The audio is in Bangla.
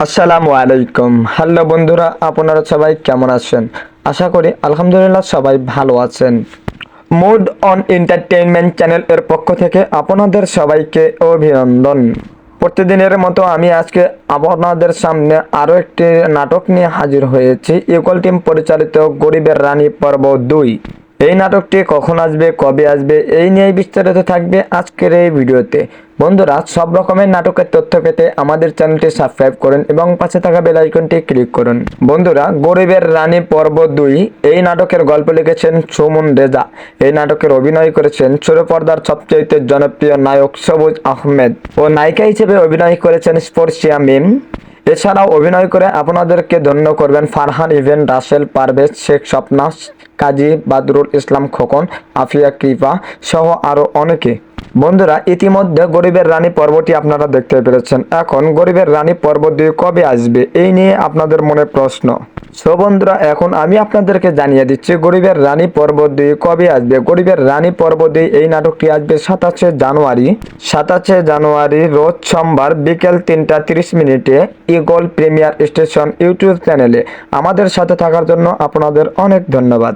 আসসালামু আলাইকুম। হ্যালো বন্ধুরা, আপনারা সবাই কেমন আছেন? আশা করি আলহামদুলিল্লাহ সবাই ভালো আছেন। মুড অন এন্টারটেইনমেন্ট চ্যানেল এর পক্ষ থেকে আপনাদের সবাইকে অভিনন্দন। প্রতিদিনের মতো আমি আজকে আপনাদের সামনে আরও একটি নাটক নিয়ে হাজির হয়েছি। ইগল টিম পরিচালিত গরিবের রানী পর্ব 2। এই নাটকটি কখন আসবে, কবে আসবে, এই নিয়েই বিস্তারিত থাকবে আজকের এই ভিডিওতে। বন্ধুরা, সব রকমের নাটকের তথ্য পেতে আমাদের চ্যানেলটি সাবস্ক্রাইব করুন এবং পাশে থাকা বেল আইকনটি ক্লিক করুন। বন্ধুরা, গরিবের রানী পর্ব 2 এই নাটকের গল্প লিখেছেন সুমন রেজা। এই নাটকের অভিনয় করেছেন ছোট পর্দার সবচেয়ে জনপ্রিয় নায়ক সবুজ আহমেদ ও নায়িকা হিসেবে অভিনয় করেছেন স্পর্শিয়া মিম। এছাড়াও অভিনয় করে আপনাদেরকে ধন্য করবেন ফারহান ইভেন, রাসেল, পারভেজ শেখ, স্বপ্না, কাজী বাদরুল ইসলাম খোকন, আফিয়া কৃপা সহ আরও অনেকে। বন্ধুরা, ইতিমধ্যে গরিবের রানী পর্বটি আপনারা দেখতে পেরেছেন। এখন গরিবের রানী পর্ব 2 কবে আসবে, এই নিয়ে আপনাদের মনে প্রশ্ন। সো বন্ধুরা, এখন আমি আপনাদেরকে জানিয়ে দিচ্ছি গরিবের রানী পর্ব 2 কবে আসবে। গরিবের রানী পর্ব 2 এই নাটকটি আসবে 27শে জানুয়ারি রোজ সোমবার বিকেল 3টা 30 মিনিটে ইগল প্রিমিয়ার স্টেশন ইউটিউব চ্যানেলে। আমাদের সাথে থাকার জন্য আপনাদের অনেক ধন্যবাদ।